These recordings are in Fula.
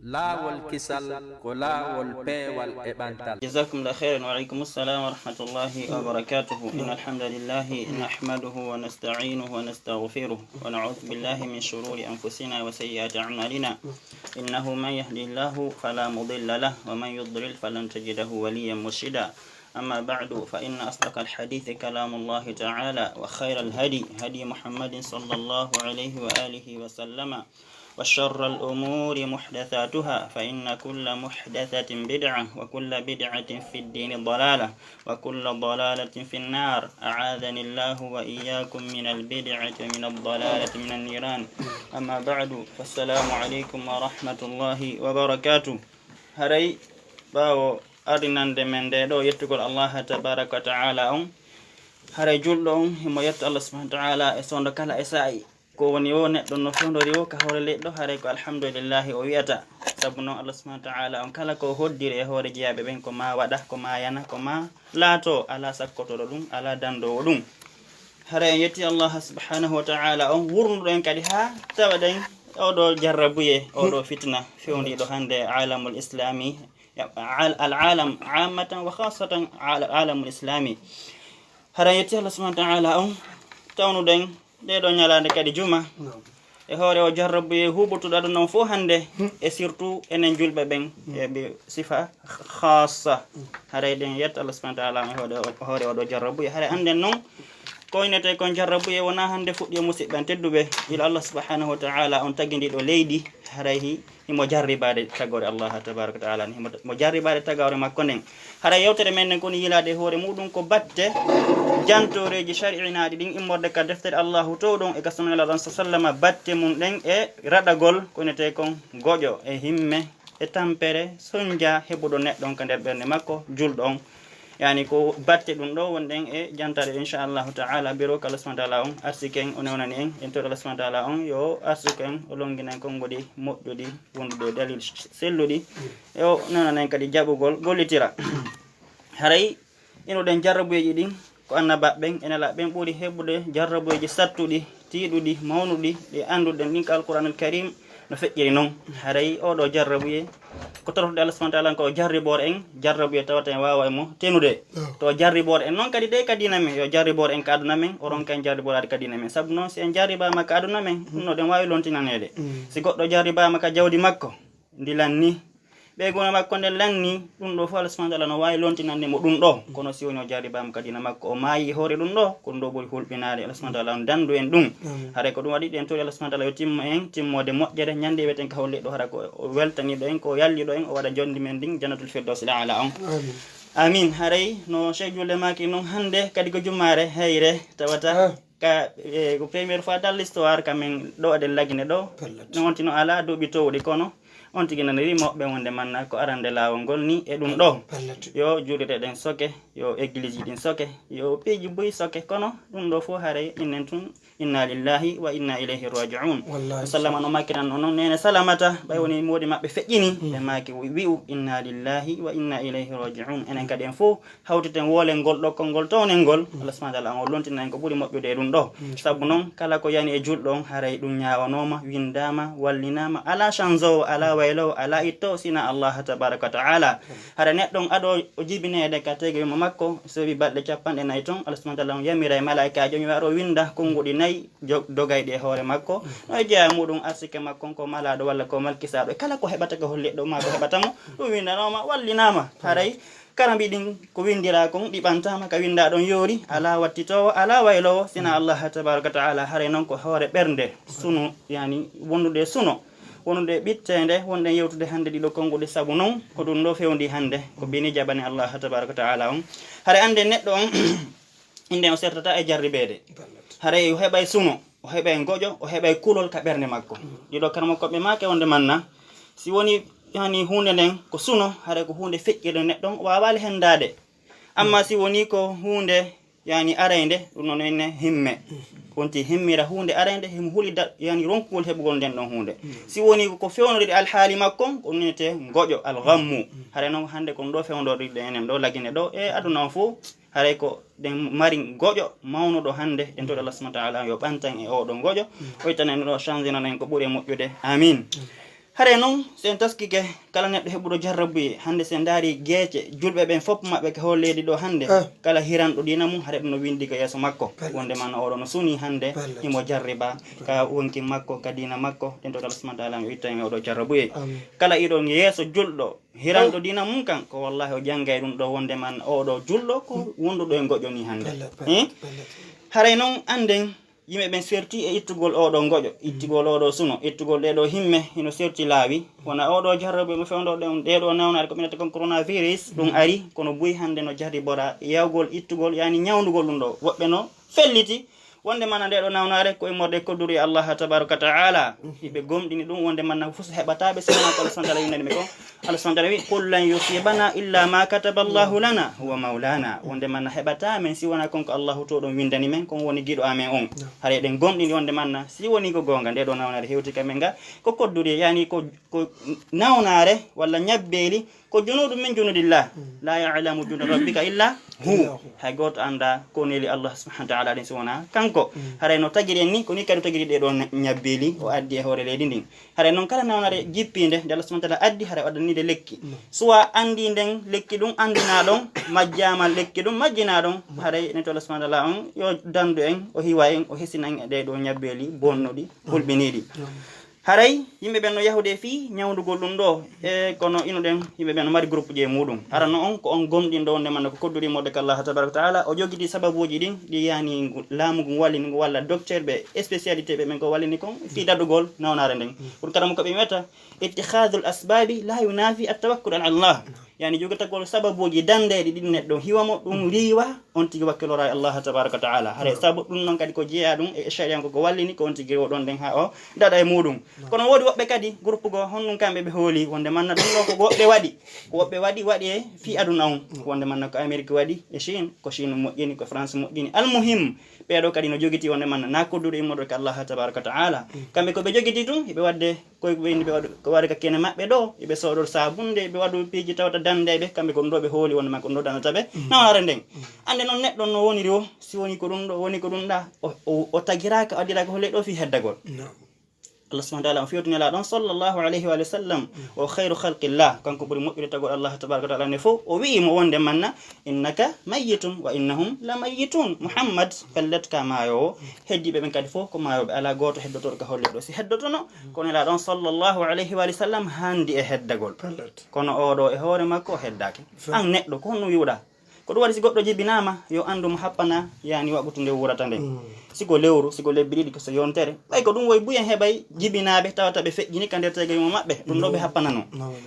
laawol kisal ko laawol peewal e ɓantal. Jazakumullahu khairan wa alaykum assalam wa rahmatullahi wa barakatuh. Inna alhamdulillahi nahmaduhu wa nasta'inuhu wa nastaghfiruh wa na'udhu billahi min shururi anfusina wa sayyiati a'malina. Innahu man yahdihillahu fala mudilla lahu wa man yudlil falan tajidahu waliyyan murshida. أما بعد فإن أصدق الحديث كلام الله تعالى وخير الهدي هدي محمد صلى الله عليه وآله وسلم وشر الأمور محدثاتها فإن كل محدثة بدعة وكل بدعة في الدين ضلالة وكل ضلالة في النار. أعاذني الله وإياكم من البدعة ومن الضلالة من النيران. أما بعد فالسلام عليكم ورحمة الله وبركاته. هري باو arinande men nde ɗo yettugol Allah tabaraka wa ta'ala on haray julɗo on himo yetta Allah subhanahu wa ta'ala e sondo kala e sa'i ko woni o neɗɗo no fondori o ka hoore leɗɗo haray ko alhamdulillahi o wiyata. Sabu noon Allah subhanahu wa ta'ala on kala ko hoddiri e hoore jeyaɓe ɓen ko ma waɗa ko ma yana ko ma laato ala sakkotoɗo ɗum ala dandowo ɗum. Haray en yetti Allah subhanahu wa ta'ala on wurnuɗo en kadi ha tawa ɗen oɗo jarrabuye oɗo fitna fewniɗo hande alamul islami العالم عامة وخاصة العالم الإسلامي. هذا يتي الله سبحانه وتعالى تاونو دين دي دو ñalande kadi juma e hoore o jarrabu e huɓotuɗo ɗum fo hande e surtout enen julɓe ɓen e ɓe sifa khassa. haray den yetta Allah subhanahu wa ta'ala e hoore oɗo jarrabu e haray anden noon koynete kon jarrabu e wona hande fuɗɗi musidɓe tedduɓe ila Allah subhanahu wa ta'ala on tagindiɗo leydi haray himo jarribade tagore Allah tabaraka wa ta'ala himo jarribade tagare makko nden. haray yewtere men nden koni yilade hoore muɗum ko batte jantoreji shari'inaɗi ɗin immorde ka deftere Allahu to ɗon e ka sunan Allah sallama batte mum ɗen e raɗagol konete kon goƴo e himme e tampere sonja heɓuɗo neɗɗon ka nder ɓernde makko julɗo on. yani ko batte ɗum ɗo wonɗen e jantare inchallahu ta'ala biro ka Allah subhanahu wa ta'ala on arsiken o newnani en to Allah subhanahu wa ta'ala on yo arsiken o longinen konngodi moƴƴuɗi wondude dalil selluɗi e o newnana en kadi jaɓugol gollitira. haray inoɗen jarrabuyeji ɗin ko annabaɓen enelaɓen ɓuuri heɓude jarrabuyeji sattuɗi tiiɗuɗi mawnuɗi ɗi anduɗen ɗin ka alquran al karim no feƴƴiri noon. haray oɗo jarrabuye ko torotude Allah subhanahu wa ta'ala ko jarribore en jarrabuye tawata en wawa mo tenude to jarribore en noon kadi de kadina men yo jarribore en ka aduna men o ronka en jarriborade kadina men. sabu noon si en jarribama ka aduna men ɗum no ɗen wawi lontinanede. si goɗɗo jarribama ka jawdi makko ndi lanni ɓe gona makko nde lanni ɗum ɗo fo Allah subhanahu wa ta'ala no wawi lontinande mo ɗum ɗo. kono si woni o jarribama kadina makko o maayi hoore ɗum ɗo ko ɗum ɗo ɓuuri hulɓinade Allah subhanahu wa ta'ala on dandu en ɗum. haray ko ɗum waɗi ɗen tori Allah subhanahu wa ta'ala yo timmo en timmode moƴƴere ñande wiyeten ka holliɗo hara ko o weltaniɗo en ko yalliɗo en o waɗa jondi men ndin jannatul firdaus ala on. amin. haray no cheikh julle maki noon hande kadi ko jummare hayre tawata ka ko premiére fois dans l'histoire kamen ɗo eɗen lagine ɗo no wontino ala duuɓi towɗi kono on tigi naniri moɓɓe wonde manna ko arande laawol ngol ni e ɗum ɗo yo juulirɗe ɗen soke yo église ɗin soke yo piiji boyi soke kono ɗum ɗo fof haray innen tun inna lillahi wa inna ilayhi raji'un. sallama no makkinan o noon nene salamata ɓay woni moodi maɓɓe feƴƴini ɓe maki wi'u inna lillahi wa inna ilayhi raji'un. enen kadi en fof hawtiten woolel ngol ɗo konngol townel ngol Allah subhanahu wa ta'ala o lontina en ko ɓuuri moƴƴude e ɗum ɗo. sabu noon kala ko yani e julɗo on haray ɗum ñawanoma windama wallinama ala change o ala waylo ala itto sina Allah tabaraka wa ta'ala. hara neɗɗon aɗo o jibinede ka tege mo makko so wi balɗe 40 ton Allah subhanahu wa ta'ala yamira e malaikajo mi waro winda konguɗi nayi dogayɗi e hoore makko no jeeya muɗum arsike makko ko malaɗo walla ko malkisaɗo e kala ko heɓata ko holliɗo ma ko heɓatamo ɗum windanoma wallinama. haray kala mbiɗin ko windira kon ɗi ɓantama ka winda ɗon yoori ala wattitowo ala waylowo sina Allah tabaraka wa ta'ala. haray noon ko hoore ɓernde sunu yani wondude suno wonude ɓittede wonɗen yewtude hande ɗiɗo konguɗi. sabu noon ko ɗum ɗo fewndi hande ko bini jaɓani Allah tabaraka wa ta'ala on. haray ande neɗɗo on inde o sertata e jarribede. haray o heɓay suno o heɓay goƴo o heɓay kulol ka ɓernde makko ɗiɗo karmo koɓe make wonde manna si woni yani hunde nden ko suno haray ko hunde feƴƴirde neɗɗon o wawali hendade. amma si woni ko hunde yani arayde ɗum noon enne himme wonti himmira hunde arayde himo hulida yani ronkugol heɓugol nden ɗon hunde. si woni ko fewnoriɗe alhaali makko ko nete goƴo alghammu. haray noon hande kon ɗo fewndoriɗe enen ɗo lagine ɗo e aduna on fof haray ko ɗen mari goƴo mawnuɗo hande en toɗo Allah subhanahu wa ta'ala yo ɓantan e oɗo goƴo o ittanen ɗo changé nanen ko ɓuuri moƴƴude. amin. hare noon sen taskike kala neɗɗo heɓuɗo jarrabuye hande sen daari geece julɓe ɓen fof maɓɓe ko holledi ɗo hande kala hiranɗo dina mum haɗa ɗum no windi ko yeeso makko wondema no oɗo no suni hande himo jarriba ka wonki makko ka dina makko ɗen to Allah subhanahu wa ta'ala mi ittani oɗo jarrabuye kala iɗo yeeso julɗo hiranɗo dina mum kan ko wallahi o janggay ɗum ɗo wondeman oɗo julɗo ko wonduɗo e goƴo ni hande haray noon anden yimɓe ɓen serti e ittugol oɗo goƴo ittugol oɗo suno ittugol ɗeɗo himme hino serti laawi wona oɗo jarroɓe mo fewdo ɗeɗo nawnare ko ɓinete kon coronavirus ɗum ari kono buy hande no jarribora yawgol ittugol yani ñawdugol ɗum ɗo woɓɓe no felliti wonde manna ndeɗo nawnare ko immorde kodduri Allah tabaraka ta'ala hiɓe gomɗini ɗum wonde manna fof heɓataɓe sona ko Allah subhanahu wa ta'ala yinani ɓe ko Allah subhanahu wa ta'ala wi qul lan yusibana illa ma kataba Allahu lana huwa maulana wonde manna heɓata men si wona konko Allahu to ɗum windani men kon woni giɗo amen on haɗa eɗen gomɗini wonde manna si woni ko gonga ndeɗo nawnare hewti kamen ga ko kodduri yani ko nawnare walla ñabbeli ko junudu min junudillah la ya'lamu junuda rabbika illa hu hay goto anda ko neli Allah subhanahu wa ta'ala den sona kanko haray no tagiri en ni ko ni kadi tagiri de do ñabbeli o addi e hoore leydi ndin haray non kala nawnare jippinde de Allah subhanahu wa ta'ala addi haray wadani de lekki suwa andi den lekki dum andina don majjama lekki dum majjina don haray ne to Allah subhanahu wa ta'ala on yo dandu en o hiwa en o hesinan de do ñabbeli bonnodi hulbinidi haray yimɓe ɓen no yahude fi ñawdugol ɗum ɗo e kono inoɗen yimɓe ɓen no mari groupe je muɗum arano on ko on gomɗin ɗo wonde manna ko kodduri mode ka Allah tabaraka ta'ala o jogiti sababuji ɗin ɗi yani laamu ngu wallini ngu walla docteur ɓe spécialité ɓe ɓen ko wallini kon fi dadugol nawnare nden pour kadam ko ɓe wiyata ittihadul asbabi la yunafi at-tawakkul ala Allah yani jogatagol sababuji dandeɗi ɗin neɗɗo hiwamo ɗum riwa on tigi wakkilora Allah tabaraka ta'ala hare sabu ɗum noon kadi ko jeeya ɗum e sharia ko wallini ko on tigi o ɗon den ha o daɗa e muɗum kono woodi woɓɓe kadi groupe go honnum kamɓe ɓe hooli wonde manna ɗum ɗo ko woɓɓe waɗi e fi aduna on wonde manna ko Amérique waɗi e Chine ko Chine moƴƴini ko France moƴƴini almuhim ɓeɗo kadi no jogiti wonde manna na kodduɗo immorɗo ka Allah tabaraka ta'ala kamɓe ko ɓe jogiti ɗum heɓe wadde koye ɓe ko waɗi ka kene maɓɓe ɗo eɓe soɗor sabunde ɓe waɗu piiji tawata dandeɓe kamɓe ko ɗum ɗo ɓe hooli wonde man ko ɗum ɗo danataɓe nawnare nden ande noon neɗɗo no woniri o si woni ko ɗum ɗo woni ko ɗum ɗa o tagiraka o addiraka holle ɗo fi heddagol Allah subhanahu wa ta'ala fiyotuni la don sallallahu alayhi wa sallam wa khairu khalqillah kanko buri moƴƴude tagol Allah tabaraka ta'ala ne fo o wi mo wonde manna innaka mayyitun wa innahum la mayyitun Muhammad fallat ka mayo heddibe ben kadi fo ko mayo be ala goto heddoto ka holle do si heddotono kono la don sallallahu alayhi wa sallam handi e heddagol kono odo e hoore makko heddake an neddo ko no wiwda ko do wadi si goddo jibinama yo andu mo happana yani waɓutunde wurata nde sigo lewru sigo lebbi ɗiɗi ko so yontere ɓay ko ɗum woy buyen heɓay jibinaɓe tawata ɓe feƴƴini ka nder tagay mo maɓɓe ɗum ɗo ɓe happanano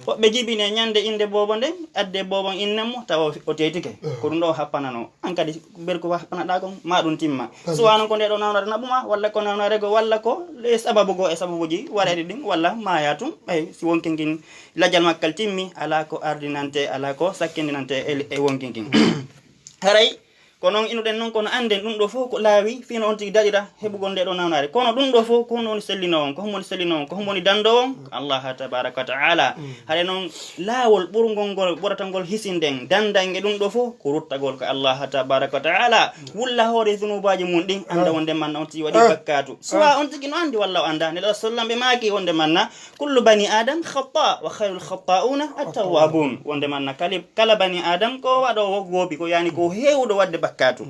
woɓɓe jibine ñande inde bobo nden adde bobon innenmo tawa o tetike ko ɗum ɗo happanano an kadi ber ko happanaɗa kon ma ɗum timma suwano ko nde ɗo nawnare naɓuma walla ko nawnare go walla ko le sababu go e sababuji waɗeɗe ɗin walla maya tum ɓay si wonkinkin lajal makkal timmi ala ko ardinante ala ko sakkindinante e wonkinkin haray ko noon inuɗen noon kono anden ɗum ɗo fof ko laawi fino on tigi daɗira heɓugol nde ɗo nawnare kono ɗum ɗo fof ko hono woni sellino on ko homo woni sellino on ko homo woni dando on Allah tabaraka wa ta'ala haɗa noon laawol ɓurgol ngol ɓurata ngol hisinden dandange ɗum ɗo fof ko ruttagol ko Allah tabaraka wa ta'ala wulla hoore zunubaji mum ɗin anda wonde manna on tigi waɗi bakkatu soit on tigi no andi walla o anda nde ɗo sallam ɓe maaki wonde manna kullu bani adam khata wa khayrul khata'una at-tawwabun wonde manna kala bani adam ko waɗowo goobi ko yani ko hewɗo wadde bakkatu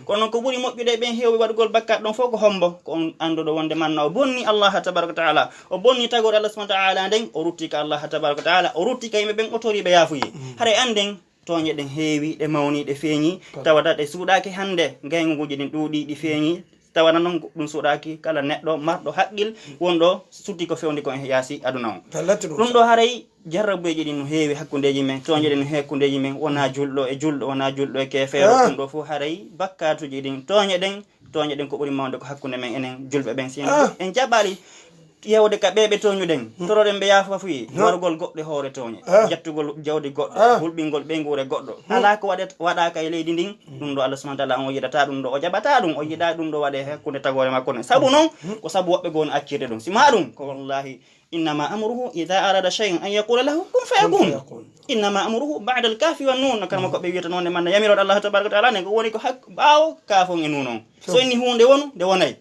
kono ko ɓuri moƴƴude ɓen hewɓe waɗugol bakkat ɗon fof ko hombo ko on anduɗo wonde manna o bonni Allah tabaraka wa ta'ala o bonni tagore Allah subhanahu wa ta'ala nden o rutti ka Allah tabaraka wa ta'ala o rutti ka yimɓe ɓen o tori ɓe yaafuyi haɗa anden toñe ɗen heewi ɗe mawni ɗe feeñi tawata ɗe suuɗaki hande gayguguji ɗin ɗuuɗi ɗi feeñi tawana noon ɗum suuɗaki kala neɗɗo marɗo haqqil wonɗo sutti ko fewndi ko e yaasi aduna on ɗum ɗo haray jarrabuji ɗin no heewi hakkundeji men toñe ɗen no hakkundeji men wona julɗo e julɗo wona julɗo e keefeero ɗum ɗo fof haray bakkatuji ɗin toñe ɗen ko ɓuri mawde ko hakkunde men enen julɓe ɓen sino en jaɓɓali yewde ka ɓeɓe toñuɗen toroɗen ɓe yaafafuyi wargol goɗɗo hoore toñe jattugol jawdi goɗɗo hulɓingol ɓeygure goɗɗo ala ko waɗaka e leydi ndin ɗum ɗo Allah subhanahu wa ta'ala on yiɗata ɗum ɗo o jaɓata ɗum o yiɗa ɗum ɗo waɗe hakkunde tagore makko ne sabu noon ko sabu woɓɓe gono accirde ɗum sima ɗum ko wallahi innama amruhu idha arada shay'an an yaqula lahu kun fayakun innama amruhu ba'da al-kafi wan nun kala ko be wiata non man yamiro Allah tabaraka taala ne ko woni ko hak baaw kafon e nunon so ni hunde wonu de wonay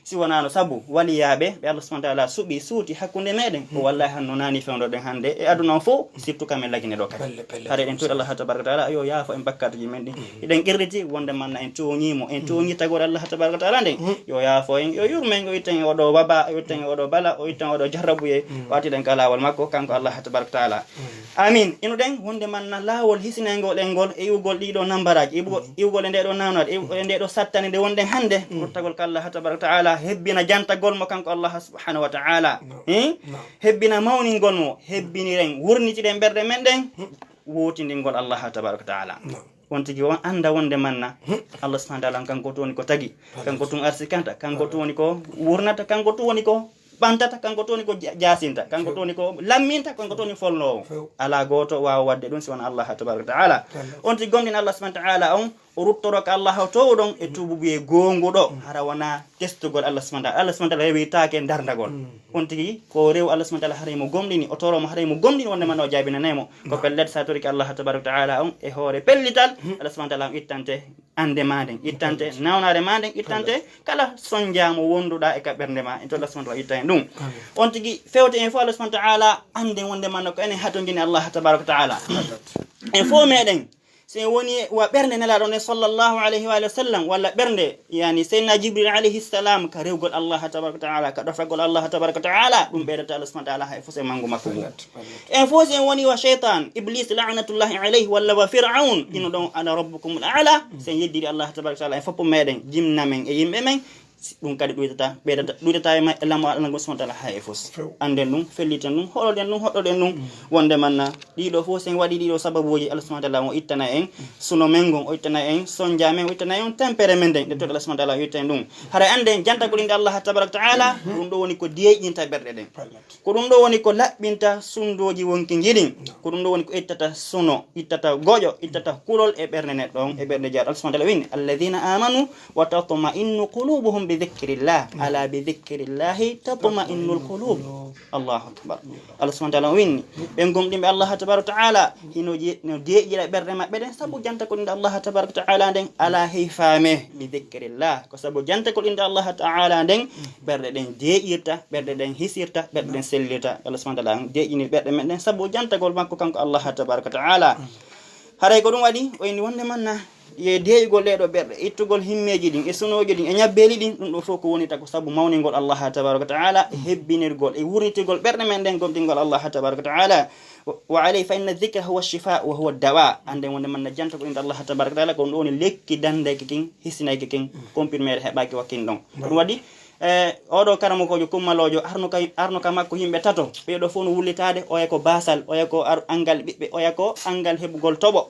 si wonano sabu waliyabe be Allah subhanahu wa ta'ala subi suuti hakkunde meden ko wallahi hanno nani fewndo den hande e aduna fo surtout kamen lagine do kadi hare den to Allah tabaraka taala yo yaafo en bakkatuji men din eden qirriti wonde man en toñimo en toñi tagor Allah tabaraka taala den yo yaafo en yo yurmen go iten odo baba yo iten odo bala o iten odo jarrabuye wati den kalawol makko kanko Allah tabaraka taala amin inu den wonde man lawol hisinengol engol e ugol dido nambaraji ugol ende do nanat e ende do sattani de wonde hande ruttagol Allah tabaraka taala hebbina jantagol mo kanko Allah subhanahu wa ta'ala hebbina mawningol mo hebbiniren wurnitiden berde men den wotindingol Allah tabaraka taala wonti on anda wonde manna Allah subhanahu wa ta'ala kanko to woni ko tagi kanko tun arsikanta kanko to woni ko wurnata kanko to woni ko bantata kanko toni ko jasinta kanko toni ko lamminta kanko toni follo ala goto waawa wadde dum si won Allah tabaraka taala on ti gondin Allah subhanahu wa ta'ala on ruttoro ka Allah to don e tububi gongudo hara wana testugol Allah subhanahu wa ta'ala rewi taake darndagol on ti ko rew Allah subhanahu wa ta'ala harimo gomdini o toro mo harimo gomdini wonde man o jabina nemo ko pellet sa tori ka Allah tabaraka taala on e hore pellital Allah subhanahu wa ta'ala ittante ande maden ittante nawnare maden ittante kala sonjamo wonduda e kaberde ma en to Allah subhanahu wa ta'ala dum on tigi fewte en fo Allah subhanahu wa ta'ala ande wonde man ko enen hatongini Allah tabaraka taala en fo meden se woni wa bernde nelaɗo ne sallallahu alayhi wa sallam walla bernde yani sayyidina jibril alayhi salam ka rewgol Allah tabaraka taala ka dofragol Allah tabaraka taala dum beedata Allah subhanahu wa ta'ala hay fose mangu makko en fose woni wa shaytan iblis la'natullahi alayhi walla wa fir'aun ino don ana rabbukum al'ala sen yeddiri Allah tabaraka taala en foppo meden jimna men e yimbe men dum kadi duydata ma lamu Allah subhanahu wa ta'ala hay fos anden dum fellitan dum holoden dum hoddoden dum wonde manna dido fo sen wadi dido sababuji Allah subhanahu wa ta'ala o ittana en suno mengon o ittana en sonja men o ittana en tempere men den to Allah subhanahu wa ta'ala ittana dum hare anden janta ko inde Allah tabaraka ta'ala dum do woni ko deejinta berde den ko dum do woni ko labbinta sundoji wonki ngidin ko dum do woni ko ittata suno ittata gojo ittata kulol e berne neddo e berde jaar Allah subhanahu wa ta'ala wini alladhina amanu wa tatma'innu qulubuhum bidhikrillah ala bidhikrillah tatma'innul qulub Allahu akbar Allah subhanahu wa ta'ala wini ben gomdimbe Allah tabaraka ta'ala hino deejira berde mabbe den sabu janta ko inde Allah tabaraka ta'ala den ala hayfame bidhikrillah ko sabu janta ko inde Allah ta'ala den berde den deejirta berde den hisirta berde den sellita Allah subhanahu wa ta'ala deejini berde men den sabu janta gol makko kanko Allah tabaraka ta'ala haray ko dum wadi o indi wonde manna ye deygol leedo berde ittugol himmeji din e sunoji din e nyabbeli din dum do fo ko woni ta ko sabu mawningol Allah tabaraka ta'ala hebbinirgol e wurnitigol berde men den gomdingol Allah tabaraka ta'ala wa alayhi fa inna dhikra huwa ash-shifa wa huwa ad-dawa ande wonde man janta ko inde Allah tabaraka ta'ala ko woni lekki dande kikin hisinay kikin comprimé hebaki wakin don dum wadi odo karamo ko kummalojo arno ka makko himbe tato be do fo no wulitade o yako basal o yako angal bibbe o yako angal hebugol tobo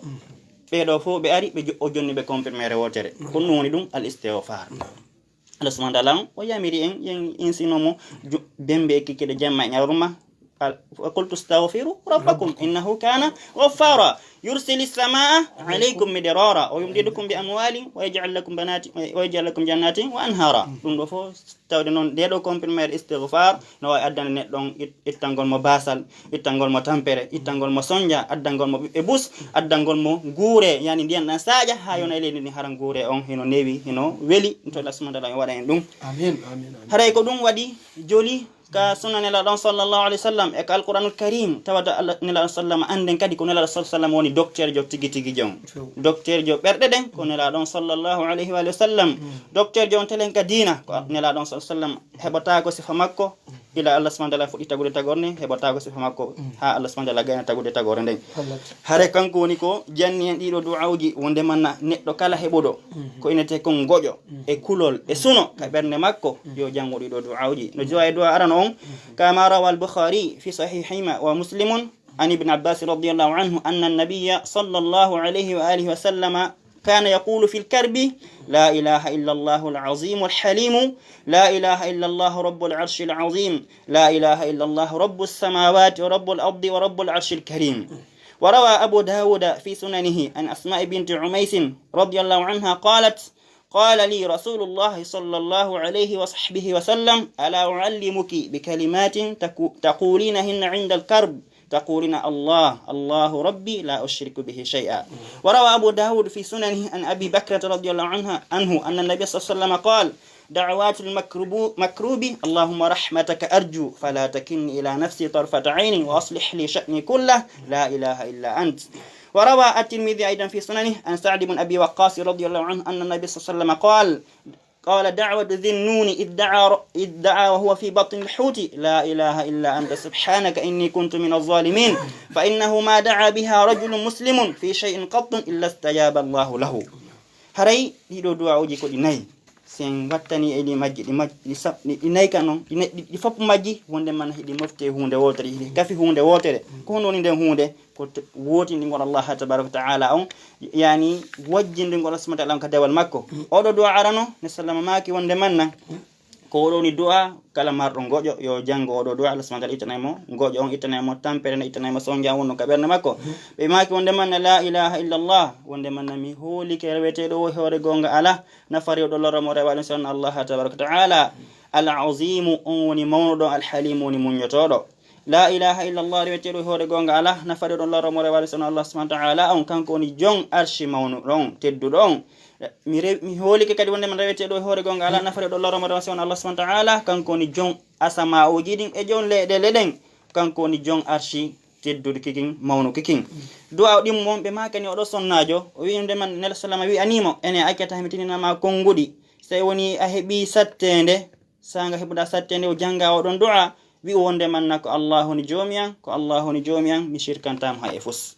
beedo fo be ari be o jonni be comprimere wotere ko noni dum al istighfar Allah subhanahu wa ta'ala o yamiri en yen insinomo bembe kikede jamma nyaruma qultu astaghfiru rabbakum innahu kana ghaffara yursilis samaa alaykum midrara wa yumdidukum bi amwalin wa yaj'al lakum banatin wa yaj'al lakum jannatin wa anhara dum do fo tawde non dedo comprimere istighfar no way addana neddon ittangol mo basal ittangol mo tampere ittangol mo sonja addangol mo e bus addangol mo guure yani ndiyan dan saaja ha yona leni ni haran guure on hino newi hino weli to Allah subhanahu wa ta'ala wada en dum amin haray ko dum wadi joli ka sunan nela don sallallahu alaihi wasallam e ka alquranul karim tawada Allah nela sallallahu anden kadi ko nela sallallahu woni docteur jo tigi jon docteur jo berde den ko nela don sallallahu alaihi wa sallam docteur jo telen ka dina ko nela don sallallahu hebata ko sifa makko ila Allah subhanahu wa ta'ala fudi tagude tagorne hebata ko sifa makko ha Allah subhanahu wa ta'ala gayna tagude tagore den hare kanko woni ko janni en dido du'auji wonde manna neddo kala hebodo ko inete kon gojo e kulol e suno ka berne makko yo jango dido du'auji no jowa e do arano كما روى البخاري في صحيحهما ومسلم عن ابن عباس رضي الله عنه أن النبي صلى الله عليه وآله وسلم كان يقول في الكرب لا إله إلا الله العظيم الحليم لا إله إلا الله رب العرش العظيم لا إله إلا الله رب السماوات ورب الأرض ورب العرش الكريم وروى أبو داود في سننه عن أسماء بنت عميس رضي الله عنها قالت قال لي رسول الله صلى الله عليه وصحبه وسلم ألا أعلمك بكلمات تقولينهن عند الكرب تقولين الله ربي لا أشرك به شيئا. وروى أبو داود في سننه عن أبي بكرة رضي الله عنه أن النبي صلى الله عليه وسلم قال دعوات المكروب اللهم رحمتك أرجو فلا تكلني إلى نفسي طرفة عين وأصلح لي شأني كله لا إله إلا أنت. وروى الترمذي أيضا في سننه عن سعد بن أبي وقاص رضي الله عنه أن النبي صلى الله عليه وسلم قال دعوة ذي النون إذ دعا وهو في بطن الحوت لا إله إلا أنت سبحانك إني كنت من الظالمين فإنه ما دعا بها رجل مسلم في شيء قط إلا استجاب الله له. هري ديدو دعاء جي كو دي sen wattani e di majji di nay kanon di fop majji wonde man hidi mofte hunde wotere hidi kafi hunde wotere ko hono ni den hunde ko woti ndi ngol Allah tabaraka taala on yani wajjinde ngol asma ta'ala ka dewal makko odo do arano ne sallama maki wonde manna ko do ni du'a kala mardo gojo yo jango odo du'a Allah subhanahu wa ta'ala itanaymo gojo on itanaymo tampere na itanaymo sonja wonno ka berne makko be maki wonde manna la ilaha illa Allah wonde manna mi holi ke rewete do hore gonga ala nafari do loramo rewa sun Allah tabaraka ta'ala al-azim on woni mawdo al-halim woni munyotodo la ilaha illa Allah rewete do hore gonga ala nafari do loramo rewa sun Allah subhanahu wa ta'ala on kanko woni jon arshi mawno don teddudon mi holi ke kadi wonde man rewete do hore gonga ala nafare do loroma do Allah subhanahu wa ta'ala kanko ni jon asama o jidin e jon leden kanko ni jon arshi teddude kikin mawno kikin du'a dim mon be makani o do sonnajo o wi wonde man nel sallama wi animo ene akata hamitinina ma kongudi sey woni a hebi sattende sanga hebuda sattende o janga o don du'a wi wonde man nako Allahu ni jomiyan mi shirkantam ha e fus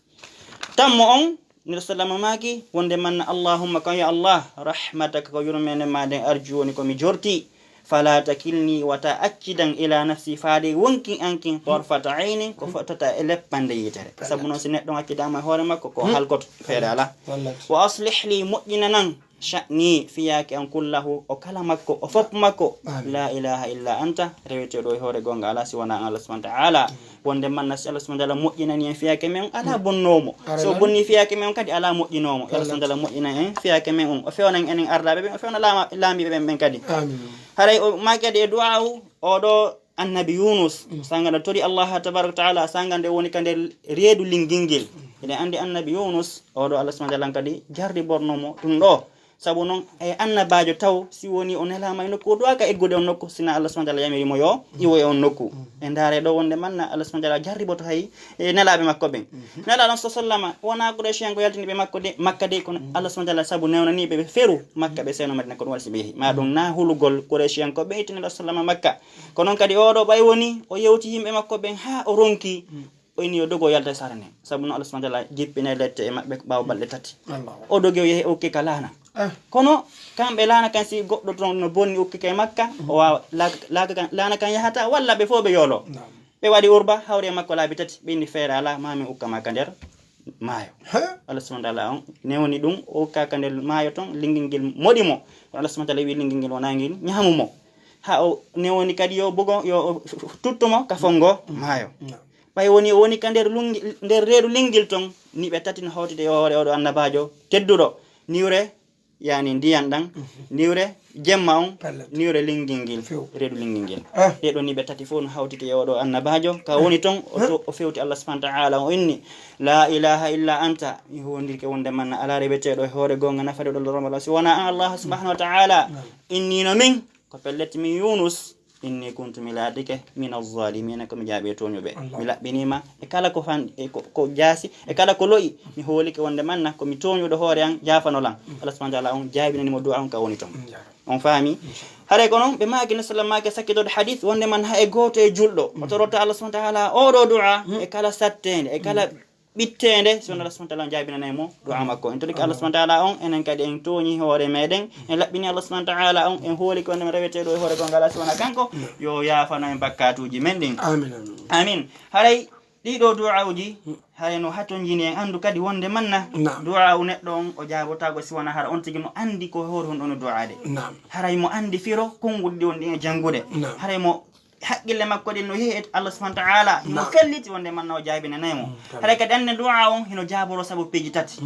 tammo on nir salama maki wonde man Allahumma ka ya Allah rahmataka ko yurmene maden arju woni ko mi jorti fala takilni wata accidan ila nafsi faade wonki ankin torfata aynin ko fotata e leppande yitere sabu non si neddo accidama hore makko ko halkoto feere ala wa aslih li mu'minanan sha'ni fiyaki an kullahu o kala makko o fop makko la ilaha illa anta rewete do hore gonga ala si wana Allah subhanahu wa ta'ala wonde man nas Allah subhanahu wa ta'ala moƴƴinani en fiyake men ala bonnomo so bonni fiyake men kadi ala moƴƴinomo Allah subhanahu wa ta'ala moƴƴina en fiyake men o fewnan enen ardabe be o fewna laamibe ben kadi haray o makade e du'a o do annabi Yunus sangana tori Allah tabaraka ta'ala sangande woni kande reedu lingingel ede andi annabi Yunus o do Allah subhanahu wa ta'ala kadi jardi bornomo dum do sabu non e annabajo taw si woni on helama e nokku do aka eggude on nokku sina Allah subhanahu wa ta'ala yamiri mo yo iwo e on nokku e ndare do wonde manna Allah subhanahu wa ta'ala jarriboto hay e nelabe makko ben nela non sallama wona quraish yango yaltini be makko de makka de kono Allah subhanahu wa ta'ala sabu newnani be feru makka be seno madina ko walsi be ma dum na hulugol quraish yanko be tin Allah sallama makka kono kadi o do bay woni o yewti yimbe makko ben ha o ronki o ini o dogo yalta sarane sabu non Allah subhanahu wa ta'ala jippina lette e mabbe baw balde tati o dogo yehi o ke kalana kono kambe lana kan si goddo ton no bonni ukki kay makka o wa lana kan yahata walla be fo be yolo be wadi urba hawre makko laabi tati be ni feere ala mami ukka makka der maayo Allah subhanahu wa ta'ala newni dum o kaka der maayo ton lingingel modimo Allah subhanahu wa ta'ala wi lingingel wonangel nyamumo ha o newni kadi yo bugo yo tuttumo ka fongo maayo bay woni kander lungi der reedu lingil ton ni be tati no hawtide yo hore o do annabajo teddudo niwre yani ndiyan dan niwre jemma on niwre lingingil reedu lingingil de do ni be tati fo no hawtite yodo annabajo ka woni ton o fewti Allah subhanahu wa ta'ala o inni la ilaha illa anta mi hondirke wonde man ala rebete do hore gonga nafade do romala si wana Allah subhanahu wa ta'ala inni no min ko pelleti mi Yunus inni kuntu miladike min az-zalimin ko mi jaabe tonyobe mi labbinima e kala ko fan e ko jaasi e kala ko loyi mi holike wonde manna ko mi tonyodo hoore an jaafano lan Allah subhanahu wa ta'ala on jaabinani mo du'a on ka woni ton on faami hare ko non be maagi sallama ke sakkido hadith wonde man ha e goto e juldo o torota Allah subhanahu wa ta'ala o do du'a e kala sattende e kala bittende so Allah subhanahu wa ta'ala jaabinani mo du'a makko en toliki Allah subhanahu wa ta'ala on enen kadi en toñi hoore meden en labbini Allah subhanahu wa ta'ala on en holiki wonde rewete do hoore gongal Allah subhanahu kanko yo yaafano en bakkatuji men din amin haray dido du'auji hay no haton jini en andu kadi wonde manna du'a neddo on o jaabota go si wona har on tigi no andi ko hoore hon don du'aade haray mo andi firo kongudi wonde en jangude haray mo haqqille makko den no yehi Allah subhanahu wa ta'ala hino felliti wonde man no jaabina naymo hare kadi anne du'a on hino jaaboro sabu peji tati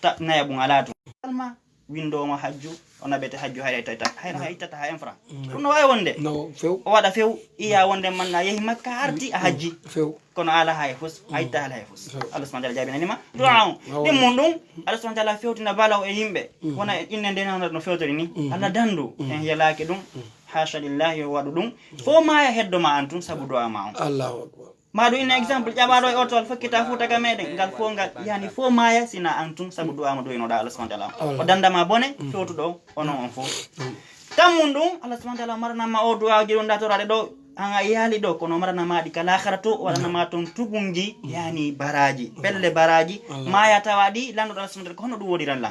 ta nayabun alatu alma windo mo hajju ona bete hajju hay tata hay tata ha enfra dum no way wonde no few o wada few iya wonde man na yehi makka arti a hajji few kono ala hay fus ay ta ala hay fus Allah subhanahu wa ta'ala jabina nima du'a dem mundum Allah subhanahu wa ta'ala fewtina balaw e yimbe wona inne den no fewtori ni Allah dandu en yalaaki dum hasha lillahi wa wadu dum fo ma ya heddo ma antun sabu du'a ma on Allahu akbar madu ina example jabaado e otol fakita futa ka meden ngal fo ngal yani fo maya sina antun sabu du'a ma do ino da Allah subhanahu wa ta'ala o dandama bone fewtudo ono on fo tamundum Allah subhanahu wa ta'ala marna ma o du'a jiro ndatorade do anga yali do kono marana maadi kala kharatu wala ma ton tugungi yani baraji pelle baraji maya tawadi lando dal sunde ko hono du wodi ran la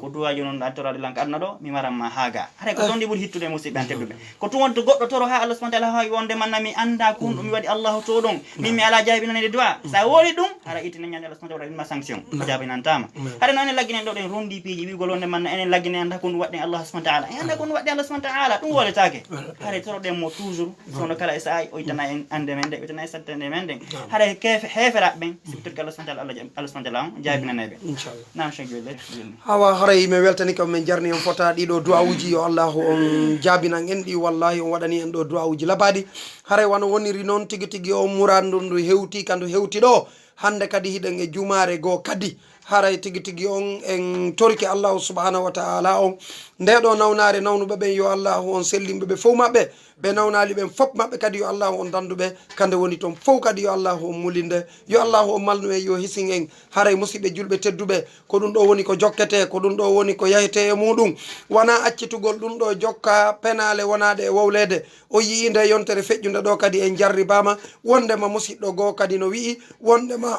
ko duwaji non atorade lan kadna do mi maram ma haga hare ko dondi buri hittude musibe an tebbe ko to wonto goddo toro ha Allah subhanahu wa ta'ala hay wonde man mi anda kun mi wadi Allah to don mi ala jabi nan de duwa sa wori dum hara itina nyande Allah subhanahu wa ta'ala ma sanction jabi nan tama hare non lagine do den rondi piji wi golonde man enen lagine anda kun wadde Allah subhanahu wa ta'ala anda kun wadde Allah subhanahu wa ta'ala dum wole take hare toro dem mo toujours sono kala isay o itana en ande men de itana satande men de hare kef hefera ben sibtir kala santal Allah subhanahu wa ta'ala jabina nabe inshallah nam shagule hawa hare me weltani kam men jarni on fota dido du'awuji yo Allah on jabina en di wallahi on wadani en do du'awuji labadi hare wano woniri non tigi tigi o murandu ndu hewti kandu hewti do hande kadi hiden e jumare go kadi haray tigi tigi on en torki Allah subhanahu wa ta'ala on ndedo nawnare nawnuɓe ɓen yo Allah on sellimɓe ɓe fof maɓɓe ɓe nawnali ɓen fof maɓɓe kadi yo Allah on danduɓe kande woni toon fof kadi yo Allah on mulinde yo Allah on malnu en yo hisin en haray musidɓe julɓe tedduɓe ko ɗum ɗo woni ko jokkete ko ɗum ɗo woni ko yahete e muɗum wona accitugol ɗum ɗo jokka penale wonade e wowlede o yii nde yontere feƴƴude ɗo kadi en jarribama wondema musidɗo goo kadi no wi'i wondema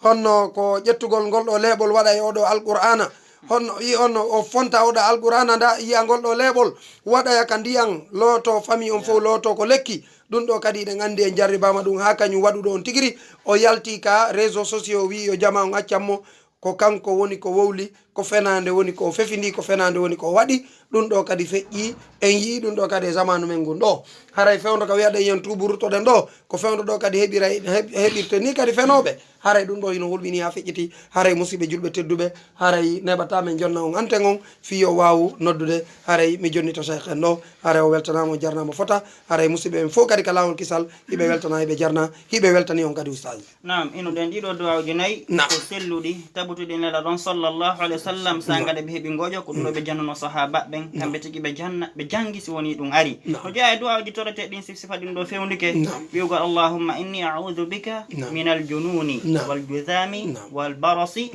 honno ko ƴettugol ngol ɗo leeɓol waɗa e oɗo alqur'ana honno yi onno o fonta oɗo alqur'ana nda yiya ngol ɗo leeɓol waɗaya ka ndiyan looto famille on fof looto ko lekki ɗum ɗo kadi ɗen andi en jarribama ɗum ha kañum waɗuɗo on tigiri o yalti ka réseau sociaux wi yo jama on accatmo ko kanko woni ko wowli ko fenande woni ko fefindi ko fenande woni ko waɗi ɗum ɗo kadi feƴƴi en yii ɗum ɗo kadi e zamanu men ngun ɗo haray fewdo ko wiyaɗen yen tuburutoɗen ɗo ko fewdo ɗo kadi heɓirte ni kadi fenoɓe haray ɗum ɗo ino hulɓini ha feƴƴiti haray musidɓe julɓe tedduɓe haray neɓata men jonna on anten on fiyo wawu noddude haray mi jonnito cheikh en ɗo haray o weltanama o jarnama fota haray musidɓe en fof kadi ka lawol kisal hiɓe weltana hiɓe jarna hiɓe weltani on kadi ustaji nam ino ɗen ɗiɗo duwawji nayyi ko selluɗi tabutuɗi nela ɗon sallllahu alayhi wa sallam sagade ɓe heeɓi goƴo ko ɗum ɗo ɓe jannuno sahaba ɓen kamɓe tigui ɓe jangi si woni ɗum ari no jeeya e duwawji torete ɗin sifa ɗin ɗo fewndike wiwgol allahumma inni a'udhu bika min aljununi waljudami walbarasi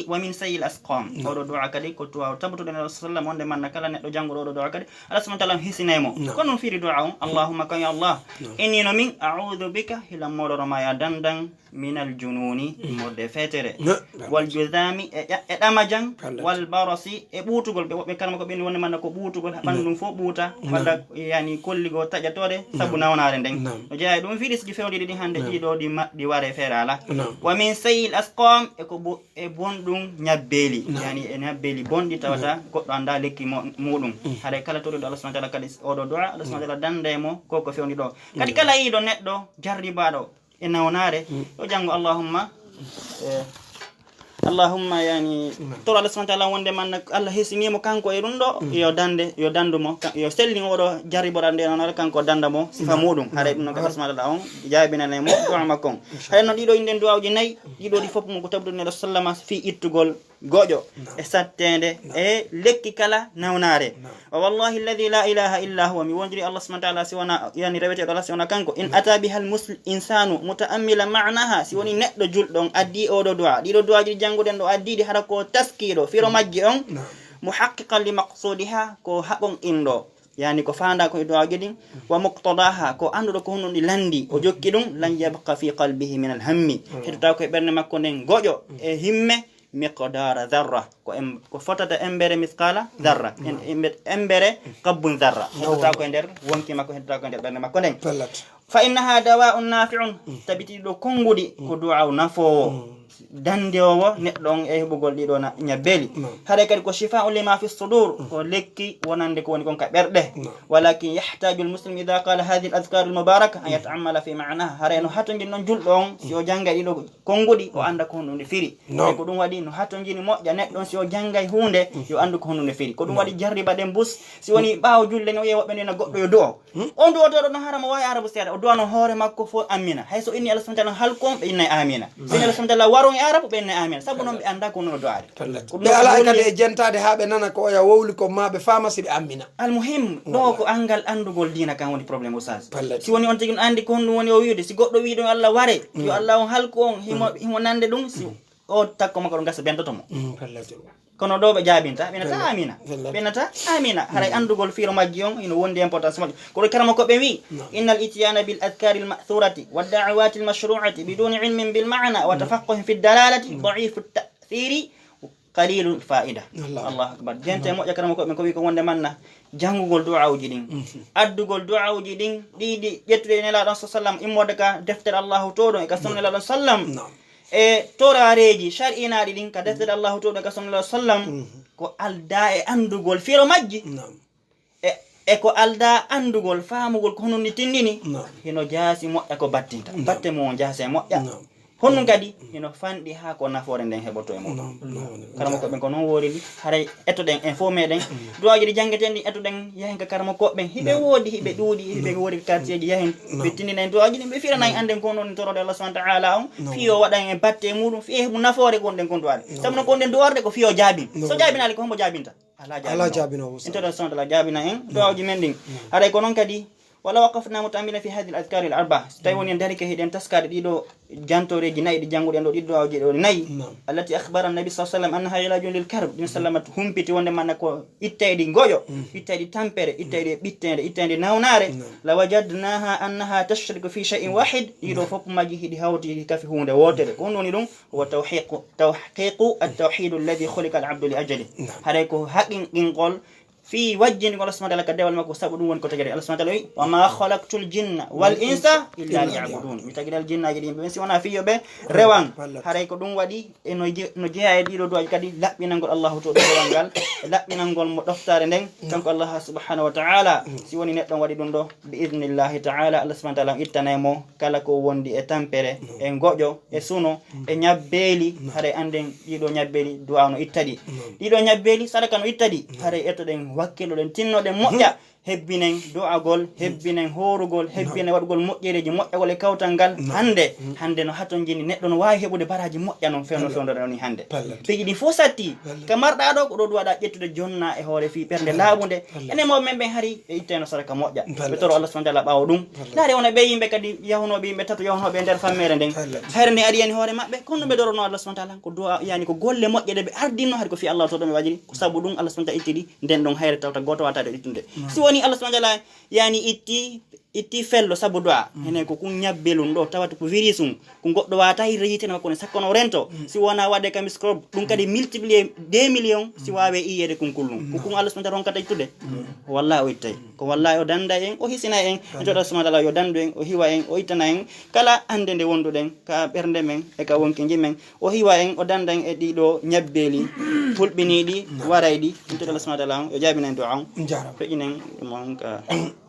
wa min sayyi al-asqam oɗo duwa kadi ko duwa tabutuɗe nela sallam wonde manna kala neɗɗo jangoɗo oɗo duwa kadi Allah subhanahu wa ta'ala hisinaymo kono ɗum fiiri duwa on allahumma kan ya Allah inni no min a'udhu bika hilam moɗoroma ya dandan min aljununi modde fetere waljudami e ɗamajan walbarasi e ɓuutugol ɓe kalma ko ɓeni wonde manna ko ɓuutugol ɓandum fof ɓuuta walla yani kolligo taƴatore sabu nawnare nden no jeeya ɗum fiɗi siji fewɗiɗi ɗi hande ɗiɗo ɗi ware feere ala wa min sayil asqam e bonɗum ñabbeli yani e ñabbeli bonɗi tawata goɗɗo anda lekki muɗum haɗa kala toriɗo Allah subhanahu wa ta'ala kadi oɗo du'a Allah subhanahu wa ta'ala dandemo koko fewndi ɗo kadi kala yiɗo neɗɗo jarribaɗo e nawnare yo janngo allahumma yani toro Allah subhanahu wa ta'ala wonde man Allah hesinimo kanko e ɗum ɗo yo dandumo yo selli oɗo jarriboɗa nde noon kanko dandamo sifa muɗum haɗa ɗum noon ko Allah subhanahu wa ta'ala on jabinanemo du'a makko hay noon ɗiɗo inden duwawji nayyi ɗiɗo ɗi fof mo ko tabdude neɗɗo sallama fi ittugol goƴo e sattede e lekki kala nawnare wa wallahi alladhi la ilaha illa huwa mi wondiri Allah subhanahu wa ta'ala si wona yani reweteɗo Allah si wona kanko in ata biha al insanu muta'ammila ma'naha si woni neɗɗo julɗon addi oɗo du'a ɗiɗo du'aji janguden ɗo addiɗi hara ko taskiɗo firo majji on muhaqqiqan li maqsudiha ko haɓon inɗo yani ko fanda ko du'aji ɗin wa muqtadaha ko anduɗo ko honno ɗi landi o jokki ɗum lan yabqa fi qalbihi min alhammi heddota ko e ɓernde makko nden goƴo e himme miqdara dharra ko fotata embere misqala dharra embere qabbun dharra heddota ko e nder wonki makko heddota ko e nder ɓernde makko nden fa innaha dawa'un nafi'un tabiti ɗo konngudi ko du'a nafowo dandewo neɗɗo on e heɓugol ɗiɗo ñabbeli haɗa kadi ko shifa'u lima fi sudur ko lekki wonande ko woni kon ka ɓerɗe walakin yahtaju lmuslim ida qala hadihi l adkaru lmubaraka an yata'ammala fi ma'naha haɗa no hatojin noon julɗo on si o jangga ɗiɗo konguɗi o anda ko honɗude firi ko ɗum waɗi no hatojini moƴƴa neɗɗo on si o janggay hunde yo andu ko honɗude firi ko ɗum waɗi jarriba ɗen bus si woni ɓaawo julle ni o yeeyi woɓɓe ndena goɗɗo yo du'o on du'otoɗo no harama wawi arabu seeɗa o duwano hoore makko fo amina hayso inni Allah subhanahu wa ta'ala halkon ɓe innay amina so inni Allah subhanahu wa ta'ala waron e arabu ɓe innay amina sabu noon ɓe anda ko nono do'ade ɓe ala kadi e jentade ha ɓe nana ko oya wowli ko ma ɓe fama si ɓe amina almuhim ɗo ko angal andugol dina kan woni probléme usage si woni on tigi no andi ko honɗum woni o wiide si goɗɗo wi ɗum Allah ware yo Allah on halku on himo nande ɗum si o takko makko ɗo gasa bentotomo kono ɗo ɓe jaabinta ɓenata amina ɓenata amina haray andugol fiiro majji on ino wondi importance majji koɗo karama ko ɓe wi inna al ityana bil adkari l ma'thurati wa da'awati l mashru'ati biduni ilmin bil ma'na wa tafaqquhin fi dalalati da'ifu ta'thiri qalilu fa'ida allahu akbar jente moƴƴa karama ko ɓe ko wi ko wonde manna jangugol du'awuji ɗin addugol du'awuji ɗin ɗiɗi ƴettude nelaɗon sallam immode ka deftere allahu toɗon e ka sunna nelaɗon sallam e torareji shar'inaɗi ɗin ka deftere allahu toɗo ka sallallahu alaihi wasallam ko alda e andugol fiiro majji e ko alda andugol famugol ko honum ni tindini hino jaasi moƴƴa ko battinta batte mo jaasi e moƴƴa honum kadi hino fanɗi ha ko nafoore nden heɓoto e muɗum karama koɓen ko noon woriri haray ettoɗen info meɗen duwaji ɗi janggeten ɗi ettoɗen yahen ka karama koɓɓen hiɓe woodi hiɓe ɗuuɗi hiɓe woodi quartier ji yahen ɓe tindinaen duwaji ɗin ɓe firanayi anden ko noon torode Allah subhanahu wa ta'ala on fiyo waɗan e batte muɗum fiye heɓu nafoore gonɗen kon duwaɗe sabu no gonɗen duwarde ko fiyo jaabin so jaabinali ko hombo jaabinta ala jaabino intoɗo subhanahu wa ta'ala jaabina en duwaji men ɗin haray ko noon kadi wala waqafna muta'ammilan fi hadhihi al-adhkar al-arba tawi woni dari ke hiɗen taskade ɗiɗo jantoreji nayyi ɗi jannguɗen ɗo ɗiɗo awji ɗo nayyi allati akhbara an-nabi sallallahu alaihi wasallam annaha ilajun lil karb ɗum sallamat humpiti wonde manna ko ittayɗi goƴo ittayɗi tampere ittayɗi ɓittede ittayɗi nawnare la wajadnaha annaha tashriku fi shay'in wahid ɗiɗo fof majji hiɗi hawti kafi hunde wotere ko ɗum woni ɗum wa tawhiqu at-tawhid alladhi khuliqa al-'abdu li ajli haray ko haqqinqol fi wajjini Allah subhanahu wa ta'ala kadewal makko sabu ɗum woni ko tagiri Allah subhanahu wa ta'ala wi wa ma khalaqtul jinna wal insa illa liya'budun mi tagiri al jinnaji ɗi ɓe si wona fiyoɓe rewan haray ko ɗum waɗi e no jeeya e ɗiɗo duwaji kadi laɓɓinangol Allahu to ɗo rewal ngal e laɓɓinangol mo ɗoftare nden kanko Allah subhanahu wa ta'ala si woni neɗɗo waɗi ɗum ɗo bi idnillahi ta'ala Allah subhanahu wa ta'ala ittanaymo kala ko wondi e tampere e goƴo e suno e ñabbeeli haray anden ɗiɗo ñabbeeli duwa no ittaɗi ɗiɗo ñabbeeli sadaka no ittaɗi haray ettoɗen wakkiloɗen tinnoɗen moƴƴa hebbinen do'agol hebbinen horugol hebbinen waɗugol moƴƴereji moƴƴagol e kawtal ngal hande no haton jini neɗɗo no wawi heɓude baraji moƴƴa noon fewno fewndore ni hande peeji ɗi fof satti ka marɗa ɗo ko ɗo duwaɗa ƴettude jonna e hoore fi ɓernde laaɓude enen mawɓe men ɓe haari ɓe itteno sadaka moƴƴa ɓe toro Allah subhanahu wa ta'ala ɓaawa ɗum laare wona ɓe yimɓe kadi yahunoɓe yimɓe tato yahunoɓe nder fammere nden hayre nde ari yani hoore maɓɓe kono ɓe dorono Allah subhanahu wa ta'ala ko duwa yani ko golle moƴƴe ɗe ɓe ardinno haade ko fi Allah to ɗo ɓe wajiri ko sabu ɗum Allah subhanahu wa ta'ala ittidi nden ɗon hayre tawta goto watade ittude si woni Allah subhanahu wa ta'ala yani itti fello sabu du'a ene ko kun ñabbelum ɗo tawata ko virus ko goɗɗo wata hirreyitene makko ne sakkono rento si wona wadde ka microbe ɗum kadi multiplier 2 millions si wawe iyede kunkullum ko kun Allah subhanahu wa ta'ala ronkata ittude wallahi o ittay ko wallahi o danda en o hisina en e joɗa subhanahu wa ta'ala yo dandu en o hiwa en o ittana en kala ande nde wonduɗen ka ɓernde men e ka wonki men o hiwa en o danda en e ɗiɗo ñabbeli fulɓiniɗi warayɗi ɗum toɗo Allah subhanahu wa ta'ala yo jaabina en du'a on feƴinen ɗumon ka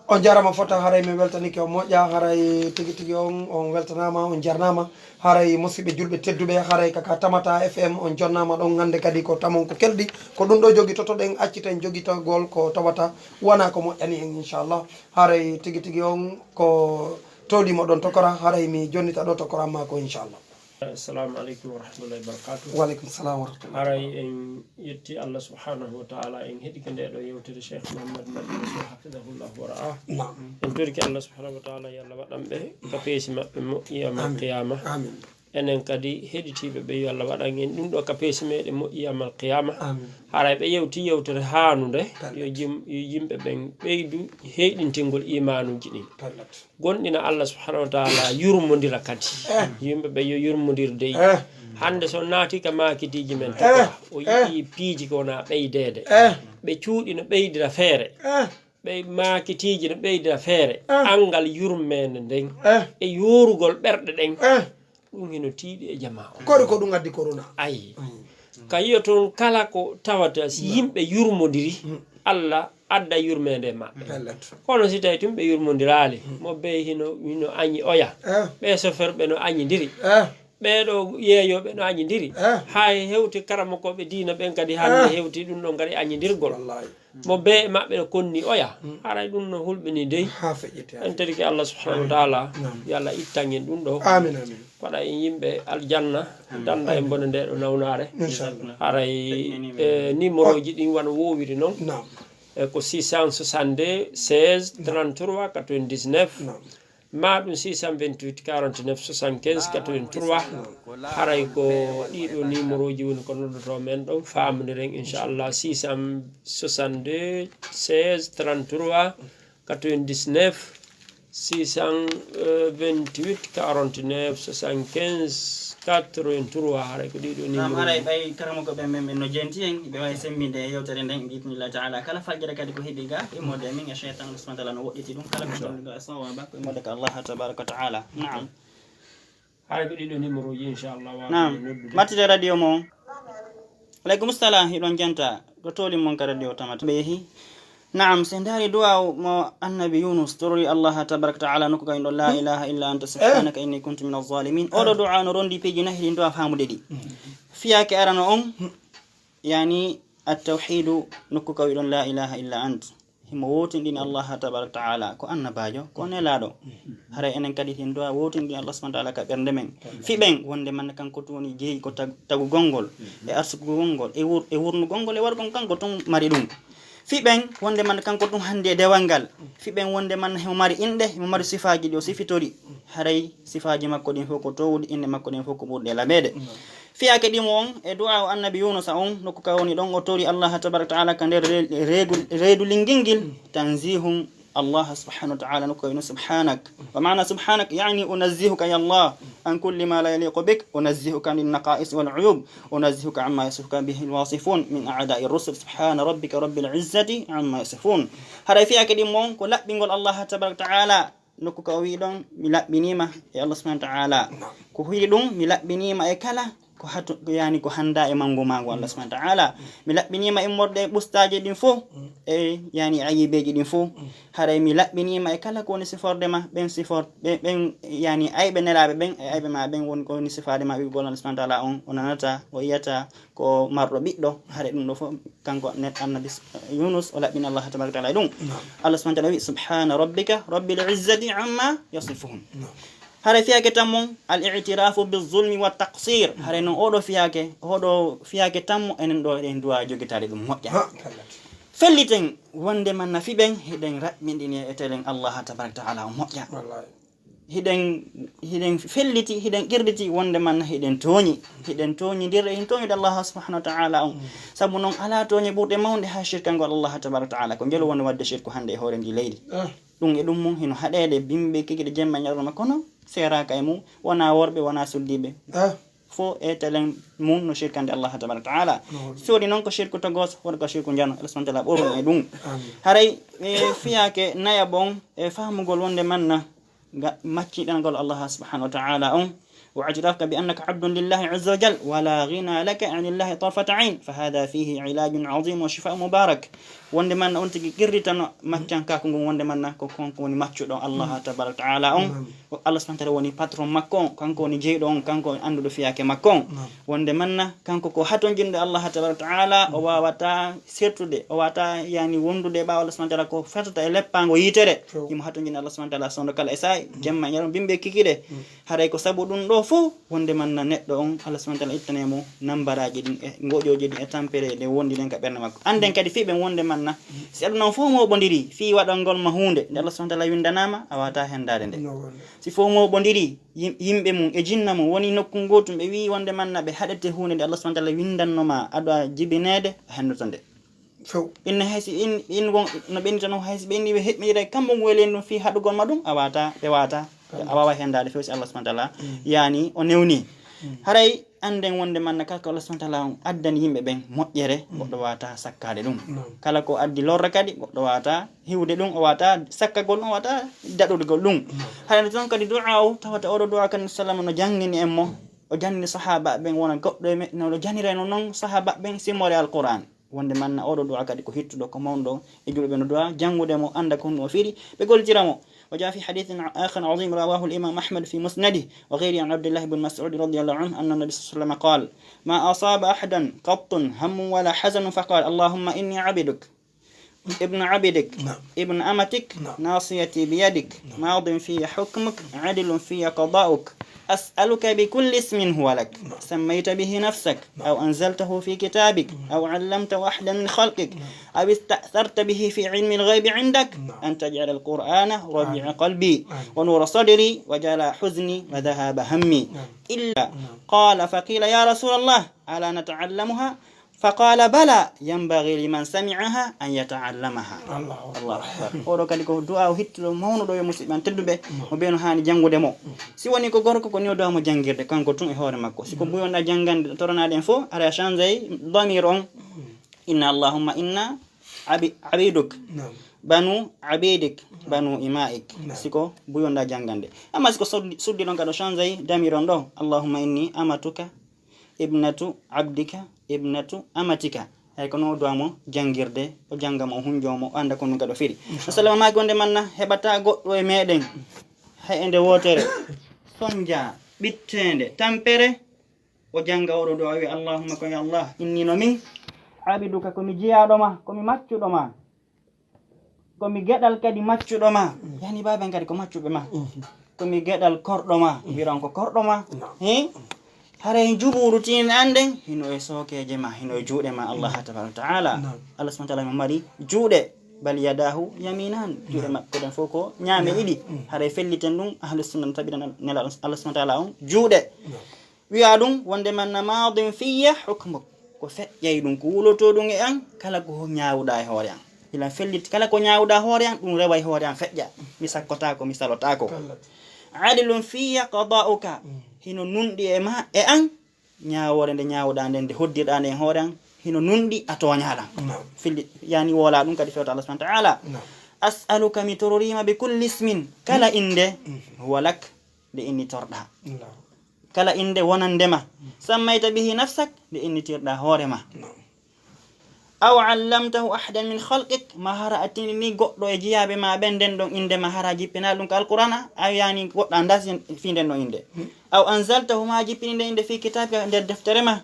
on jarama fota haray mi weltanike o moƴƴa haray tigi tigi on weltanama on jarnama haray musidɓe julɓe tedduɓe haray kaka tamata FM on jonnama ɗon hande kadi ko tamon ko kelɗi ko ɗum ɗo jogui totoɗen acciten joguitagol ko tawata wona ko moƴƴani en inchallah haray tigi tigi on ko towɗimo ɗon tokora haray mi jonnita ɗo tokoramma ko inchallah. Assalamu alaikum wa rahmatullahi wa barakatuh. Wa alaikum salam wa rahmatullahi. Haray en yetti Allah subhanahu wa ta'ala en heɗike nde ɗo yewtere Cheikh Mouhammad Madina Sow hafidahullah wa ra'ah. En toriki Allah subhanahu wa ta'ala yo Allah waɗanɓe ka peesi maɓɓe moƴƴiyamal qiyama. Enen kadi heɗitiɓe ɓe yo Allah waɗan en ɗum ɗo ka peesi meɗen moƴƴiyamal qiyama. Haray ɓe yewti yewtere hanude yo yimɓe ɓen ɓeydu heɗintingol imanuji ɗin gonɗina Allah subhanahu wa ta'ala yurmodira kadi yimɓe ɓe yo yurmodir dey hande so naati ka makitiji men tata o yiɗi piiji ko wona ɓeydede ɓe cuuɗi no ɓeydira feere ɓe makitiji no ɓeydira feere angal yurmede nden e yorugol ɓerɗe ɗen ɗum hino tiiɗi e jama o kori ko ɗum addi corona ayi ka yiyo toon kala ko tawata si yimɓe yurmodiri Allah adda yurmede maɓɓe kono si tawi tun ɓe yurmodirali mo be hino añi oya ɓe soferɓe no añidiri ɓeɗo yeeyoɓe no añidiri hay hewti karamakoɓe diina ɓen kadi hande hewti ɗum ɗon kadi añidirgol mo be e maɓɓe no konni oya haray ɗum no hulɓini dey en tariki Allah subhanahu wa taala yo Allah ittan en ɗum ɗo waɗa en yimɓe aljanna danda e bone nde ɗo nawnare haray numéro ji ɗin wona wowiri noon ko 662 16 33 99 ma ɗum 628 49 75 83 haray ko ɗiɗo numéro ji woni ko noddoto men ɗon famodiren inchallah 662 16 33 99 628 49 75 83 haray ko ɗiɗo numéro haray ɓay karamo ko ɓe men no jenti en ɓe wawi semminde e yewtere nden biidnillah taala kala faljere kadi ko heeɓi ga immode min e cheytan subhanahu wa taala no woɗɗiti ɗum kala ko tonɗo e sawaba ko immode ko Allah tabaraka wa taala naam haray ko ɗiɗo numéro ji inchallah naam mattide radio mo aleykum salam hiɗon jenta ko tolin mon ka radio tamata ɓe yeehi نعم سنداري دعاء ما النبي يونس تري الله تبارك وتعالى نكو كاين لا اله الا انت سبحانك اني كنت من الظالمين اولو دعاء نروندي بيجي نهي دعاء فهمو ديدي فياك ارانو يعني التوحيد نكو كاين لا اله الا انت himo wotindini Allah tabaraka ta'ala ko annabajo ko nelaɗo haray enen kadi hen dowa wotindini Allah subhanahu wa ta'ala ka ɓernde men fiɓen wonde man kanko toni jeeyi ko tagugol ngol e arsugol ngol e wurnugol ngol e wargol kanko tun mari ɗum fiɓen wonde man kanko tun hande dewal ngal fiɓen wonde man himo mari inɗe himo mari sifaji ɗi o sifitori haray sifaji makko ɗin fof ko towɗi inde makko ɗin fof ko ɓurɗe laɓede fiyake ɗimo on e du'a o annabi Yunus on nokku ka woni ɗon o tori Allah tabaraka ta'ala ka nder reedu lingingil tanzihum الله سبحانه وتعالى نقول سبحانك ومعنى سبحانك يعني أنزهك يا الله عن كل ما لا يليق بك أنزهك عن النقائص والعيوب أنزهك عما يصفك به الواصفون من أعداء الرسل سبحان ربك رب العزة عما يصفون هذا فيها كلمة كل بنقول الله تبارك وتعالى نكو كويدون ملا بنيمة يا الله سبحانه وتعالى كويدون ملا بنيمة كلا ko hatu yani ko handa e mango mango Allah subhanahu wa ta'ala mi labbinima e morde bustaje din fo e yani ayibeji din fo haray mi labbinima e kala ko ni siforde ma ben sifor ben yani aybe nelabe ben aybe ma ben won ko ni sifade ma wi gol Allah subhanahu wa ta'ala on onanata o yata ko mardo biddo haray dum do fo kanko net annabi Yunus o labbina Allah tabaraka ta'ala dum Allah subhanahu wa ta'ala subhana rabbika rabbil izzati amma yasifun hare fiyake tammo al-i'tirafu bil-zulmi wa taqsir hare non odo fiyake tammo enen do en duwa jogitade dum moƴƴa felliten wonde man na fiben heden rabbindini e telen Allah tabaraka taala moƴƴa heden felliti heden girditi wonde man heden toñi dir en toñi Allah subhanahu wa ta'ala sabu non ala toñi burde mawnde ha shirka ngol Allah tabaraka taala ko jelo wonde wadde shirku hande e hore ndi leydi dum e dum mun hino hadede bimbe kikide jemma nyarma kono seraka e mum wona worbe wona suddibe fo e telen mum no shirkande Allah tabaraka taala sodi non ko shirku to gos won ko shirku jano Allah subhanahu wa ta'ala ɓorno e ɗum haray fiyake naya bon e famugol wonde manna macciɗangol Allah subhanahu wa ta'ala on وعجرافك بأنك عبد لله عز وجل ولا غنى لك عن الله طرفة عين فهذا فيه علاج عظيم وشفاء مبارك وندمان أنت قريتنا مكان كاكم وندمان كون مكشود الله تبارك وتعالى الله سبحانه وتعالى وني باترون مكون كانكو ني جيدون كانكو اندو فياكي مكون وندمان كانكو كو هاتون جند الله تبارك وتعالى o wawata sertude o wata yani wondude ba Allah subhanahu wa ta'ala ko fatata e leppango yitere yimo hatton jinde Allah subhanahu wa ta'ala sondo kala e say jemma nyaro bimbe kikide haray ko sabu dum do fu wonde man neddo on Allah subhanahu wa ta'ala ittanemo nambaraji din e ngojoji din e tampere de wondi den ka berne makko anden kadi fi be wonde man si aduna fu mo bondiri fi wadangol ma hunde de Allah subhanahu wa ta'ala windanama awata hendade de si fo mo bondiri yimbe mum e jinna mum woni nokku gotum be wi wonde man be hadete hunde de Allah subhanahu wa ta'ala windannoma ado jibinede hendotonde few inna haysi in gon no bendi tan haysi bendi be hebmire kambo ngwelen no fi hadugol madum awata be wata awawa hendade few si Allah subhanahu wa ta'ala yani o newni haray anden wonde man kala ko Allah subhanahu wa ta'ala addani yimbe ben moƴƴere goddo wata sakkade dum kala ko addi lorra kadi goddo wata hiwde dum o wata sakkagol o wata dadudgol dum haray ton kadi du'a o tawata o du'a kan sallallahu no jangini emmo o jangini sahaba ben wona goddo e no janire non sahaba ben simore alquran wonde man o du'a kadi ko hittudo ko mawdo e julbe no du'a jangude mo anda ko no firi be goltiramo. وجاء في حديث آخر عظيم رواه الإمام أحمد في مسنده وغيره عن عبد الله بن مسعود رضي الله عنه أن النبي صلى الله عليه وسلم قال ما أصاب أحدا قط هم ولا حزن فقال اللهم إني عبدك ابن عبدك ابن أمتك ناصيتي بيدك ماض في حكمك عدل في قضاؤك أسألك بكل اسم هو لك سميت به نفسك أو أنزلته في كتابك أو علمته أحدا من خلقك أو استأثرت به في علم الغيب عندك أن تجعل القرآن ربيع قلبي ونور صدري وجلاء حزني وذهاب همي إلا قال فقيل يا رسول الله ألا نتعلمها فقال بلى ينبغي لمن سمعها أن يتعلمها. الله أكبر. oro kadi ko du'a hitto mawno do musiban tedduɓe mo beno hani jangude mo si woni ko gorko ko nyodo mo jangirde kanko tun e hoore makko siko buyonda jangande toronade en fo ara changer damir on inna allahumma inna abiduk banu abidik banu imaik siko buyonda jangande amma siko suddi non kado changer damir on do allahumma inni amatuka ibnatu abdika ibnatu amatika hay kono do amo jangirde o jangamo hunjomo anda ko non gado firi assalamu ma gonde manna hebata goddo e meden hay ende wotere sonja bittende tampere o janga o do wi allahumma ko ya allah inni no min abiduka ko mi jiyaado ma ko mi maccudo ma ko mi gedal kadi maccudo ma yani baben kadi ko maccube ma ko mi gedal kordo ma wiran ko kordo ma hare juburu tin anden hino e sokeje ma hino e juude ma Allah ta'ala Allah subhanahu wa ta'ala mari juude bal yadahu yaminan juude makko den foko nyame idi hare felliten dum ahlus sunnah tabidan nela Allah subhanahu wa ta'ala on juude wi'a dum wonde man madin fiya hukmuk ko fejjay dum ko wuloto dum e an kala ko nyaawuda e hoore an ila fellit kala ko nyaawuda hoore an dum rewa e hoore an fejja mi sakkota ko mi salota ko adilun fiya qada'uka hino nundi e ma e an nyaawore nde nyaawuda nde hoddirda nde hoore an hino nundi a toñala filli yani wola dum kadi fewta Allah subhanahu wa ta'ala as'aluka mi tororima bi kulli ismin kala inde huwa lak de inni torda kala inde wonandema sammayta bihi nafsak de inni tirda hoore ma aw 'allamtahu ahadan min khalqik ma hara atini ni goddo e jiyabe ma ben den don inde ma hara jippina dum ka alqur'ana aw yani goddo andas fi den no inde aw anzaltahu ma jippini inde fi kitabika der deftere ma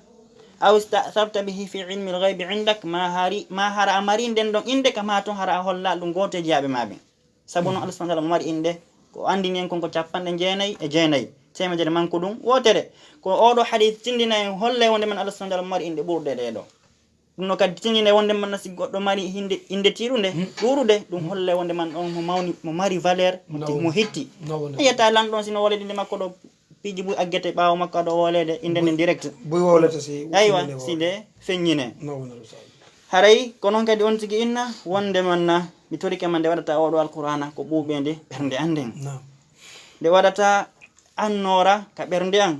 aw ista'tharta bihi fi ilmi al-ghaib 'indak ma hara amari den don inde kama ton hara holla dum goto e jiyabe ma ben sabuno Allah subhanahu wa ta'ala mari inde ko andini en konko cappande jeenay e jeenay temedere manko dum wotere ko odo hadith tindina en holle wonde man Allah subhanahu wa ta'ala mari inde burde de do no kadi tinine wonde man nasi goddo mari inde tirude durude dum holle wonde man on mo mawni mo mari valeur mo hetti yata landon sino wolede makko do piji bu aggete baawo makko do wolede inde ne direct bu wolete si aywa sinde feññine haray konon kadi on tigi inna wonde man mi torike man de wadata o do alqur'ana ko bubende bernde anden de wadata annora ka bernde an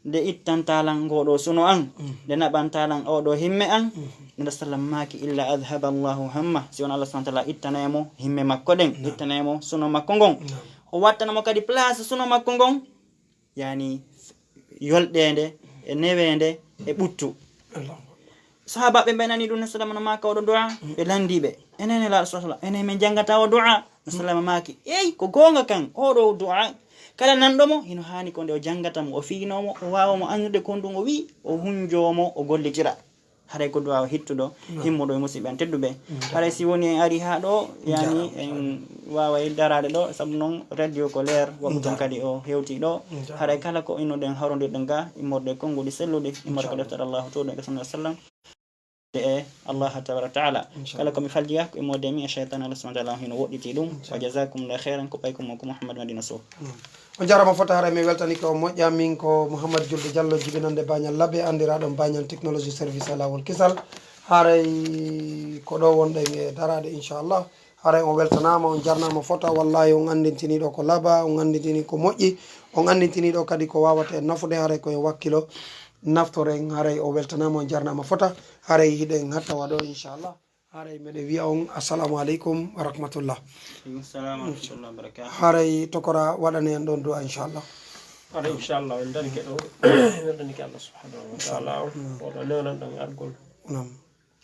de ittantalan godo suno an de nabantalan o do himme an de sallam maki illa adhaba Allahu hamma si on Allah subhanahu wa ta'ala ittanemo himme makko den ittanemo suno makko gon o wattanamo kadi place suno makko gon yani yoldende e newende e buttu sahaba be benani dun sallam no maka o do du'a be landibe enene la sallallahu enen men jangata o du'a sallam maki ko gonga kan o do du'a kala nandomo hino hani ko nde o jangata mo o fiinomo o waawamo andude ko ndungo wi o hunjomo o gollitira hare ko duwa hittudo himmodo e musibe an tedduɓe hare si woni en ari ha ɗo yani en wawa darade ɗo saabu noon radio ko leer waɓu ton kadi o hewti ɗo hare kala ko innoɗen hawrodirɗen ga immorde konngudi sellude immorde ko deftere allahu toɗo e sallallahu sallam e Allah ta'ala kala ko mi faljiya ko immorde mi e shaytan Allah subhanahu wa ta'ala hino woɗɗiti ɗum wa jazakumullahu khairan ko ɓaykum ko Mouhammad Madina Sow on jarama fotare mi weltani ko moƴƴa min ko Mouhammad Julde Diallo jibinande bañal labbe andiraɗon bañal technologie service lawol kisal haray ko ɗo wonɗen e darade inchallah haray on weltanama on jarnama fota wallahi on andintini ɗo ko laba on andintini ko moƴƴi on andintiniɗo kadi ko wawata en nafude haray koye wakkilo naftoren haray o weltanama o jarnama fota haray hiɗen hatta waɗo inchallah haray meɗe wiya on assalamu aleykum wa rahmatullah haray tokora waɗane en ɗon du'a inchallah aɗa inchallah en darike ɗo weltanike Allah subhanahu wa taala oɗo newnan ɗon argol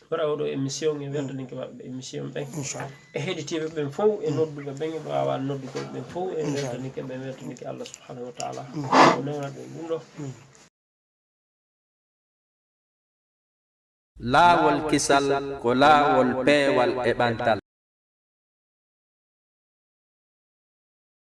waɗa oɗo émission e weltanike maɓɓe émission ɓen e heɗitiɓe ɓen fof e nodduɓe ɓen e wawa noddugoɓe ɓen fof e weltanike ɓen weltanike Allah subhanahu wa taala o newnan ɗum ɗum ɗo laawol kisal ko laawol peewal e ɓantal